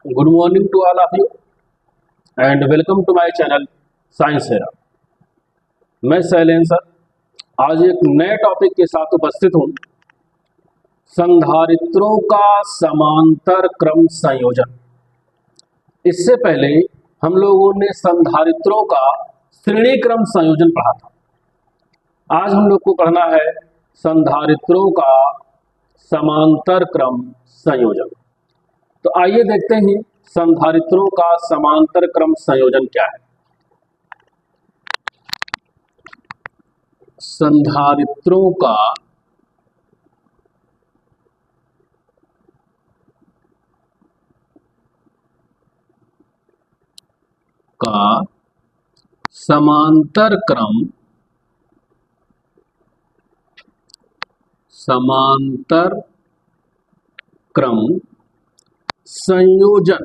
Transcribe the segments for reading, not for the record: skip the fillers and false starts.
Good morning to all of you and welcome to my channel science हेरा। मैं Shailendra sir आज एक नए टॉपिक के साथ उपस्थित हूँ। संधारित्रों का समांतर क्रम संयोजन। इससे पहले हम लोगों ने संधारित्रों का श्रेणी क्रम संयोजन पढ़ा था। आज हम लोग को पढ़ना है संधारित्रों का समांतर क्रम संयोजन। तो आइए देखते हैं संधारित्रों का समांतर क्रम संयोजन क्या है। संधारित्रों का समांतर क्रम संयोजन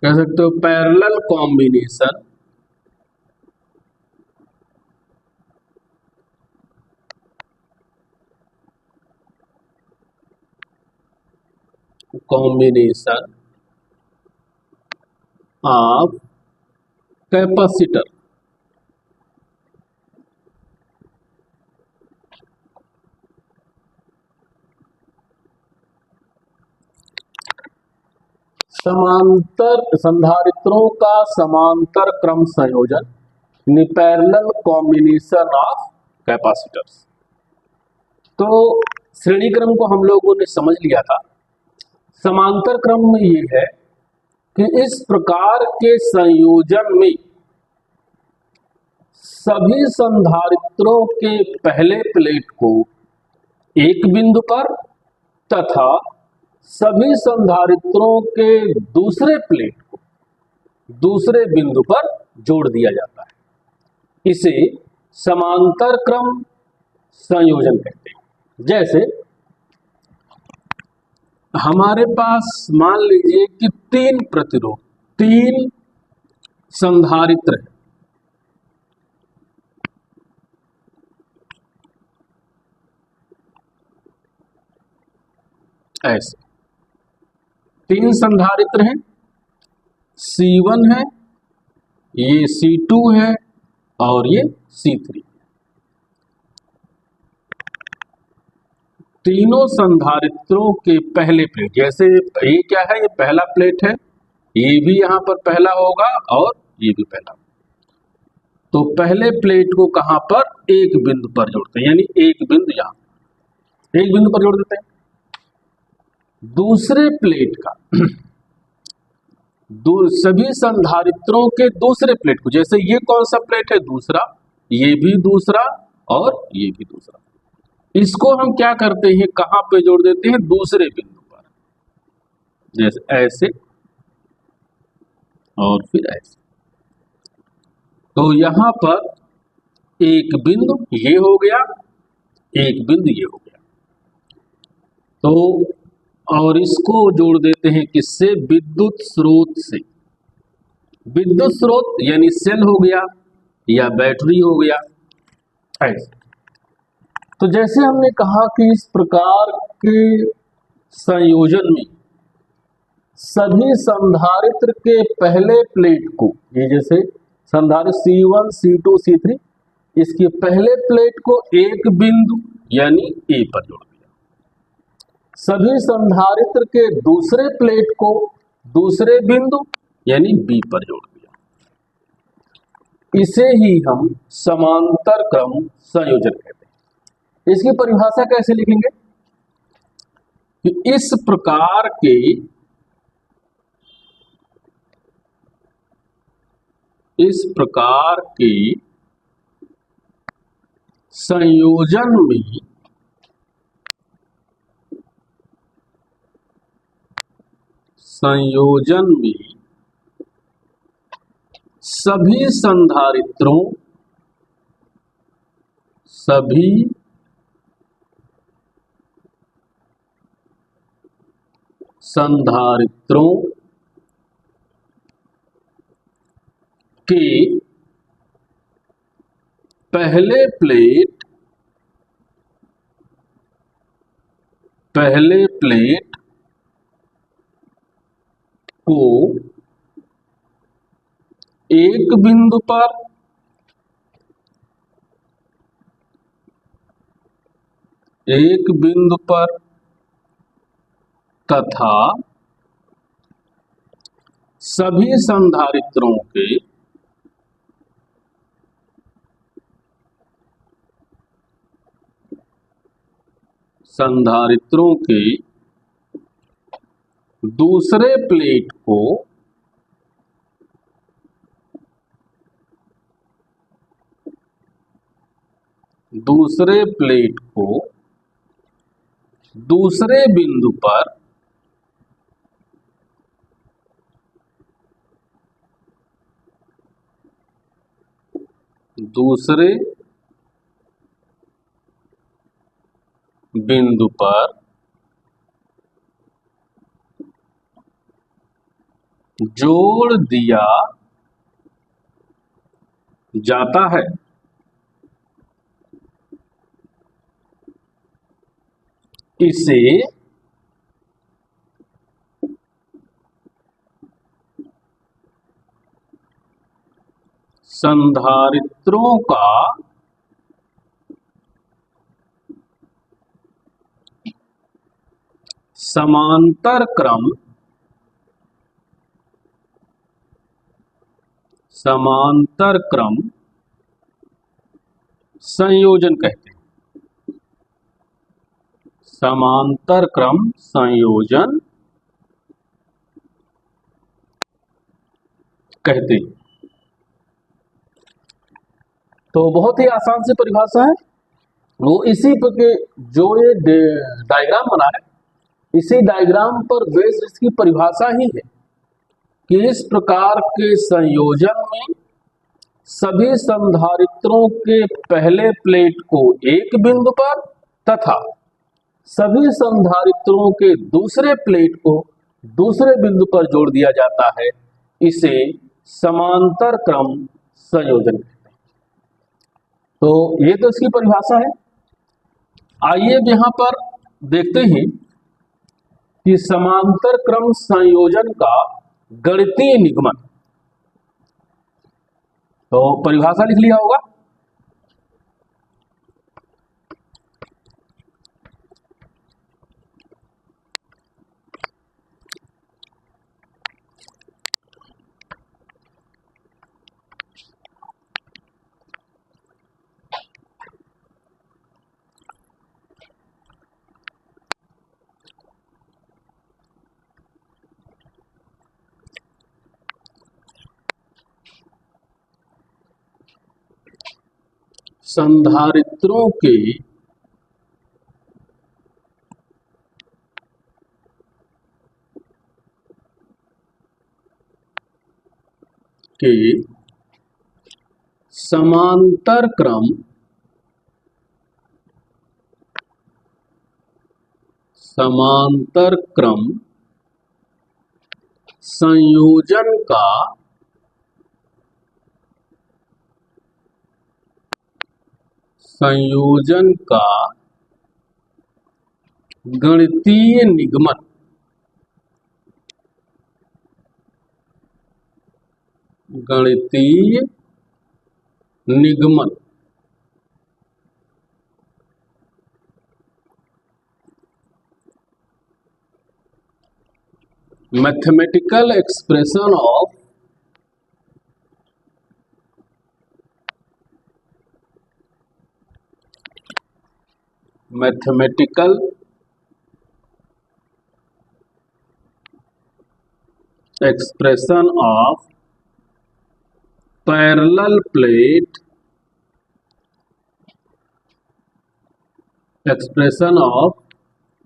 कह सकते हो पैरेलल कॉम्बिनेशन ऑफ कैपेसिटर। संधारित्रों का समांतर क्रम संयोजन पैरेलल कॉम्बिनेशन ऑफ कैपेसिटर्स। तो श्रेणी क्रम को हम लोगों ने समझ लिया था। समांतर क्रम में ये है कि इस प्रकार के संयोजन में सभी संधारित्रों के पहले प्लेट को एक बिंदु पर तथा सभी संधारित्रों के दूसरे प्लेट को दूसरे बिंदु पर जोड़ दिया जाता है। इसे समांतर क्रम संयोजन कहते हैं। जैसे हमारे पास मान लीजिए कि तीन संधारित्र है। ऐसे तीन संधारित्र हैं, C1 है, ये C2 है और ये C3। तीनों संधारित्रों के पहले प्लेट, जैसे ये क्या है, ये पहला प्लेट है, ये भी यहां पर पहला होगा और ये भी पहला। तो पहले प्लेट को कहां पर, एक बिंदु पर जोड़ते हैं, यानी एक बिंदु यहां एक बिंदु पर जोड़ देते हैं। दूसरे प्लेट का सभी संधारित्रों के दूसरे प्लेट को, जैसे ये कौन सा प्लेट है, दूसरा, ये भी दूसरा और ये भी दूसरा, इसको हम क्या करते हैं, कहां पे जोड़ देते हैं, दूसरे बिंदु पर। जैसे ऐसे और फिर ऐसे। तो यहां पर एक बिंदु ये हो गया, एक बिंदु ये हो गया। तो और इसको जोड़ देते हैं किससे, विद्युत स्रोत से। विद्युत स्रोत यानी सेल हो गया या बैटरी हो गया ऐसे। तो जैसे हमने कहा कि इस प्रकार के संयोजन में सभी संधारित्र के पहले प्लेट को, ये जैसे संधारित्र C1, C2, C3, इसके पहले प्लेट को एक बिंदु यानी A पर जोड़ दिया। सभी संधारित्र के दूसरे प्लेट को दूसरे बिंदु यानी B पर जोड़ दिया। इसे ही हम समांतर क्रम संयोजन कहते हैं। इसकी परिभाषा कैसे लिखेंगे कि इस प्रकार के संयोजन में सभी संधारित्रों के पहले प्लेट को एक बिंदु पर तथा सभी संधारित्रों के दूसरे प्लेट को दूसरे बिंदु पर जोड़ दिया जाता है। इसे संधारित्रों का समांतर क्रम संयोजन कहते हैं। समांतर क्रम संयोजन कहते हैं। तो बहुत ही आसान सी परिभाषा है। वो इसी के जो ये डायग्राम बना है, इसी डायग्राम पर बेस इसकी परिभाषा ही है कि इस प्रकार के संयोजन में सभी संधारित्रों के पहले प्लेट को एक बिंदु पर तथा सभी संधारित्रों के दूसरे प्लेट को दूसरे बिंदु पर जोड़ दिया जाता है। इसे समांतर क्रम संयोजन कहते हैं। तो ये तो इसकी परिभाषा है। आइए अब यहां पर देखते हैं कि समांतर क्रम संयोजन का गणितीय निगमन। तो परिभाषा लिख लिया होगा। संधारित्रों के समांतर क्रम संयोजन का गणितीय निगमन mathematical expression of parallel plate expression of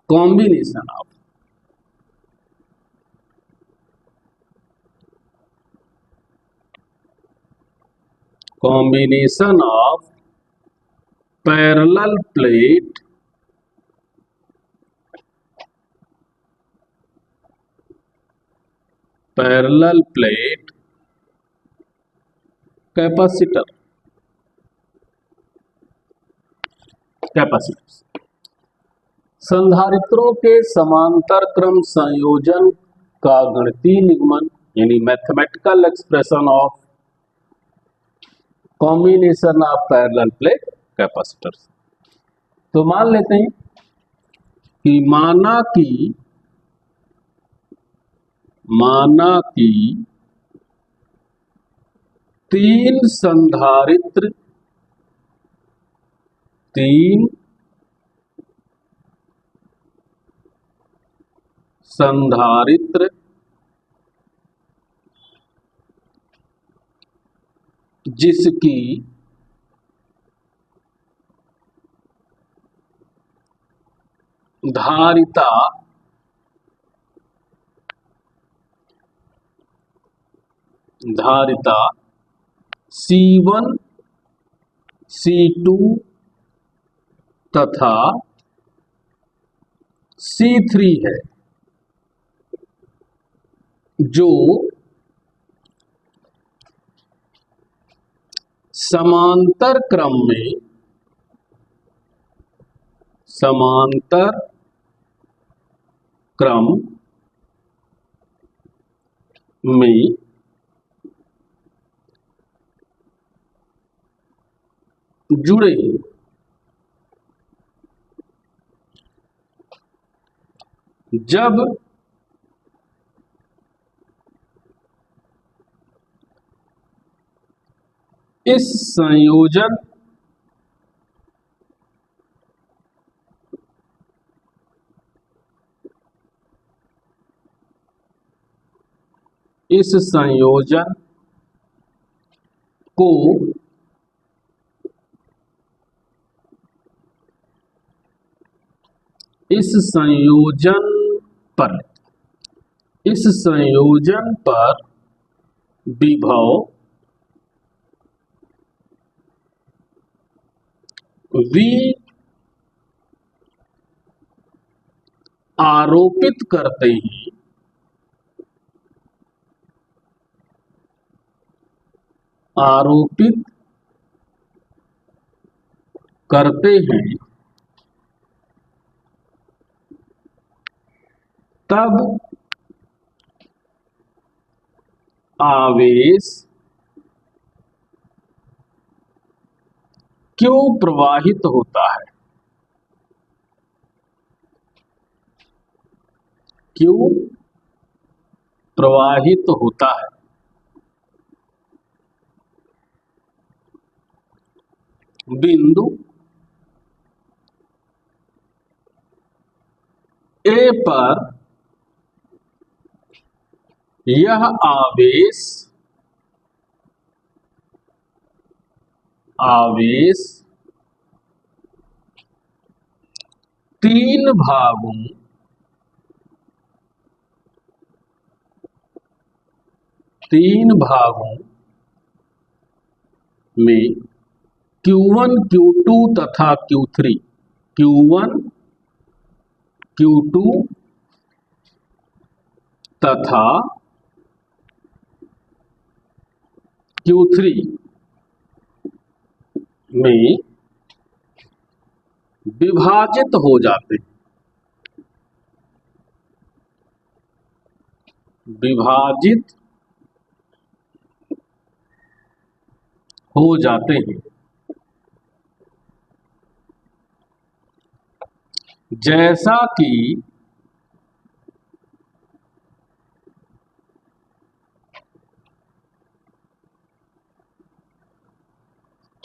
combination of parallel plate capacitor capacitors. संधारित्रों के समांतर क्रम संयोजन का गणितीय निगमन यानी mathematical expression of combination of parallel plate capacitors. तो मान लेते हैं कि माना कि तीन संधारित्र जिसकी धारिता C1 C2 तथा C3 है, जो समांतर क्रम में जुड़े जब इस संयोजन को इस संयोजन पर विभव V आरोपित करते हैं तब आवेश क्यों प्रवाहित होता है? बिंदु A पर यह आवेश तीन भागों में Q1 Q2 तथा Q3 तथा Q3 में विभाजित हो जाते हैं। जैसा कि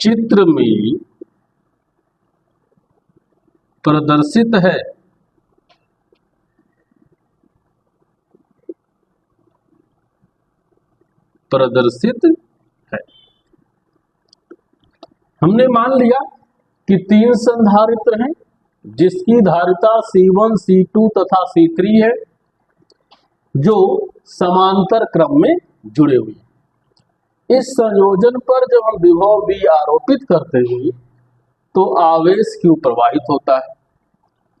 चित्र में प्रदर्शित है। हमने मान लिया कि तीन संधारित्र हैं जिसकी धारिता C1 C2 तथा C3 है, जो समांतर क्रम में जुड़े हुए हैं। इस संयोजन पर जब हम विभव V आरोपित करते हैं तो आवेश Q प्रवाहित होता है।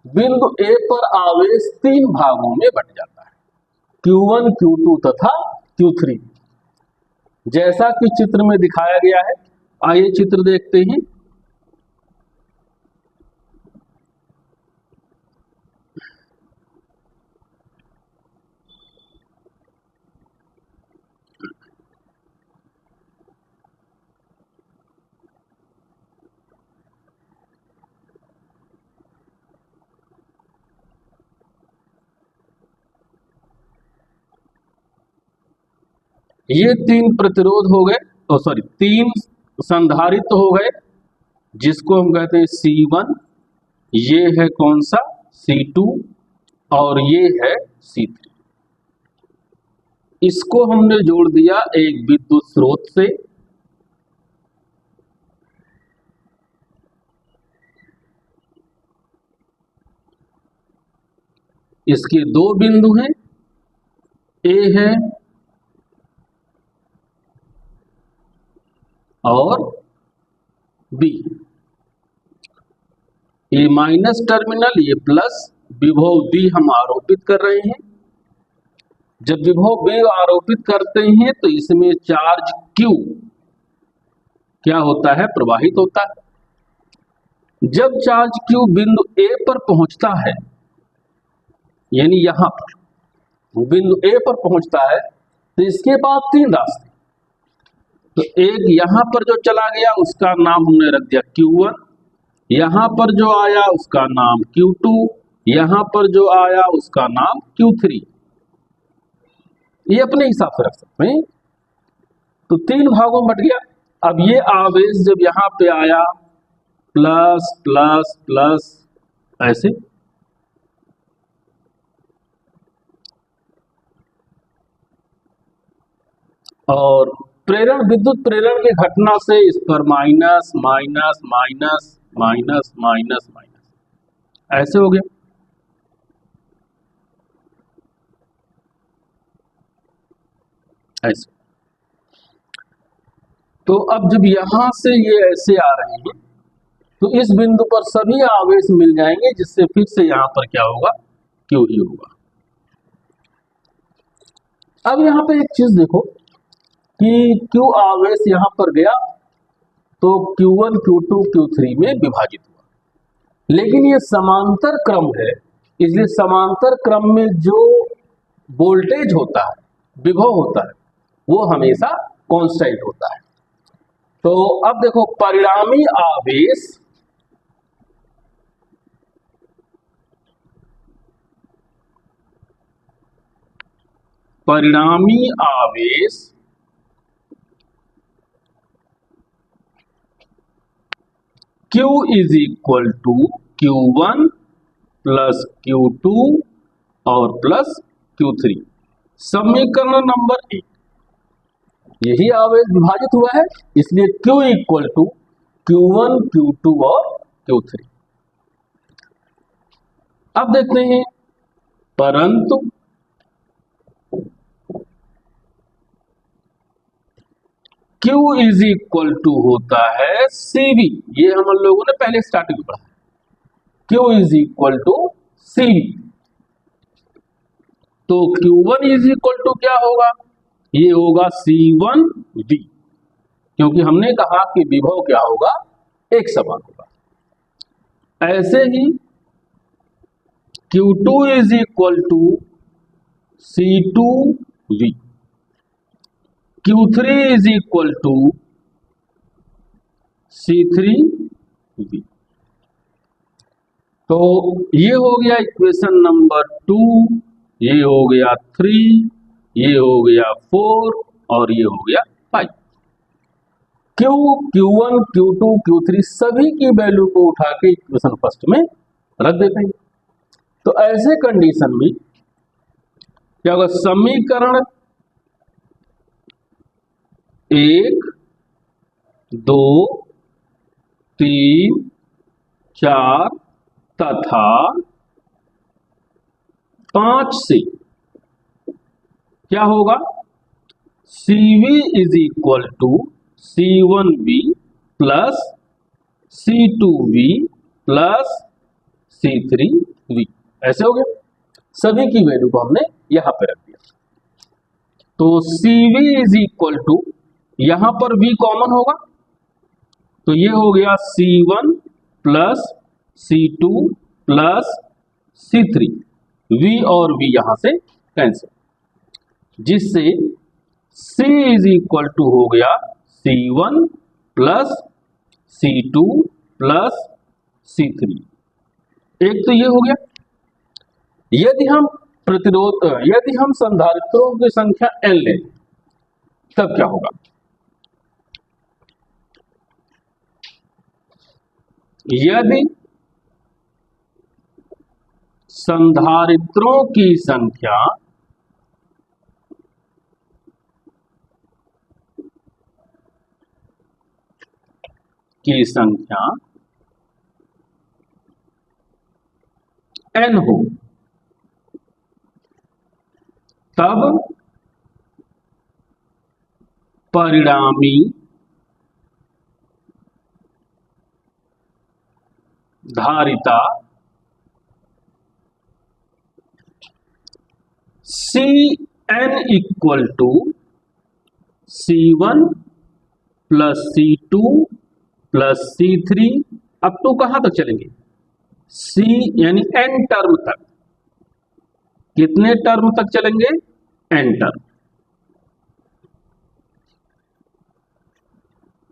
बिंदु A पर आवेश तीन भागों में बट जाता है, Q1 Q2 तथा Q3, जैसा कि चित्र में दिखाया गया है। आइए चित्र देखते हैं। ये 3 प्रतिरोध हो गए, तो सॉरी 3 संधारित्र हो गए, जिसको हम कहते हैं C1, ये है कौन सा C2 और ये है C3। इसको हमने जोड़ दिया एक विद्युत स्रोत से, इसके 2 बिंदु हैं, ए है और बी। ये माइनस टर्मिनल, ये प्लस, विभव बी हम आरोपित कर रहे हैं। जब विभव बी आरोपित करते हैं तो इसमें चार्ज Q क्या होता है, प्रवाहित होता है। जब चार्ज Q बिंदु A पर पहुंचता है, यानी यहां पर बिंदु A पर पहुंचता है, तो इसके बाद 3 रास्ते। तो एक यहां पर जो चला गया उसका नाम हमने रख दिया Q1, यहां पर जो आया उसका नाम Q2, यहां पर जो आया उसका नाम Q3। ये अपने हिसाब से रख सकते हैं। तो 3 भागों में बट गया। अब ये आवेश जब यहां पे आया, प्लस प्लस प्लस ऐसे, और प्रेरण, विद्युत प्रेरण की घटना से इस पर minus minus minus minus minus minus ऐसे हो गया। ऐसे। तो अब जब यहां से ये ऐसे आ रहे हैं, तो इस बिंदु पर सभी आवेश मिल जाएंगे, जिससे फिर से यहां पर क्या होगा, Q ही होगा। अब यहां पे एक चीज देखो कि Q आवेश यहां पर गया तो Q1 Q2 Q3 में विभाजित हुआ, लेकिन ये समांतर क्रम है, इसलिए समांतर क्रम में जो वोल्टेज होता है, विभव होता है, वो हमेशा कांस्टेंट होता है। तो अब देखो परिणामी आवेश Q is equal to Q1 plus Q2 और प्लस Q3। समीकरण नंबर 1, यही आवेश विभाजित हुआ है, इसलिए Q equal to Q1 Q2 और Q3। अब देखते हैं, परंतु Q इज इक्वल टू होता है CV। ये हम लोगों ने पहले स्टार्टिंग में पढ़ा, Q is equal to CV। तो Q1 इज इक्वल टू क्या होगा, ये होगा C1V, क्योंकि हमने कहा कि विभव क्या होगा, एक समान होगा। ऐसे ही Q2 is equal to C2V, Q3 is equal to C3V। तो ये हो गया इक्वेशन नंबर 2, ये हो गया 3, ये हो गया 4 और ये हो गया 5। Q, Q1, Q2, Q3 सभी की वैल्यू को उठा के इक्वेशन फर्स्ट में रख देते हैं। तो ऐसे कंडीशन में क्या होगा, समीकरण 1, 2, 3, 4 तथा 5 से क्या होगा, CV is equal to C1V plus C2V plus C3V। ऐसे हो गया, सभी की वैल्यू को हमने यहां पे रख दिया। तो CV इज इक्वल टू, यहां पर V कॉमन होगा, तो ये हो गया C1 plus C2 plus C3, V और V यहां से कैंसिल, जिससे C इज इक्वल टू हो गया C1 plus C2 plus C3। एक तो ये हो गया। यदि हम संधारित्रों की संख्या n लें, तब क्या होगा? यदि संधारित्रों की संख्या n हो, तब परिणामी धारिता Cn equal to C1 plus C2 plus C3 up to कहां तक चलेंगे? C यानी n टर्म तक। कितने टर्म तक चलेंगे? n term.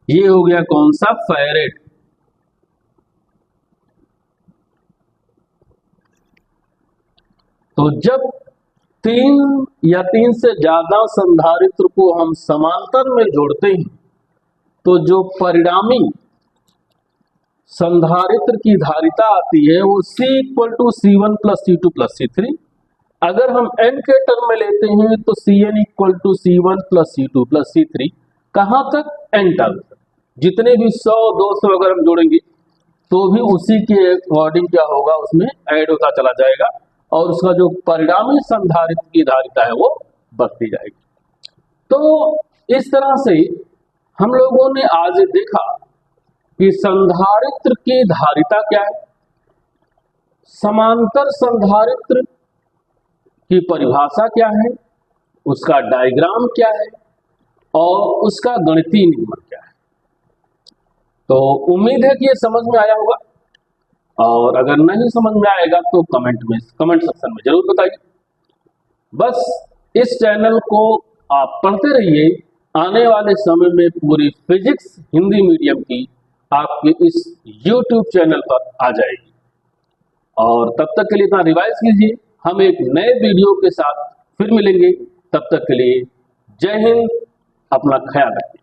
ये हो गया कौन सा? फैरेड। तो जब 3 या 3 से ज्यादा संधारित्र को हम समांतर में जोड़ते हैं तो जो परिणामी संधारित्र की धारिता आती है वो C equal to C1 plus C2 plus C3। अगर हम n के टर्म में लेते हैं तो Cn equal to C1 plus C2 plus C3। कहां तक? n टर्म तक। जितने भी 100 200 अगर हम जोड़ेंगे तो भी उसी के अकॉर्डिंग क्या होगा, उसमें ऐड होता चला जाएगा और उसका जो परिणामी संधारित्र की धारिता है वो बढ़ती जाएगी। तो इस तरह से हम लोगों ने आज देखा कि संधारित्र की धारिता क्या है, समांतर संधारित्र की परिभाषा क्या है, उसका डायग्राम क्या है और उसका गणितीय नियमन क्या है। तो उम्मीद है कि ये समझ में आया होगा, और अगर नहीं समझ में आएगा तो कमेंट सेक्शन में जरूर बताइए। बस इस चैनल को आप पढ़ते रहिए, आने वाले समय में पूरी फिजिक्स हिंदी मीडियम की आपके इस YouTube चैनल पर आ जाएगी। और तब तक के लिए इतना रिवाइज कीजिए। हम एक नए वीडियो के साथ फिर मिलेंगे। तब तक के लिए जय हिंद, अपना ख्याल रखिए।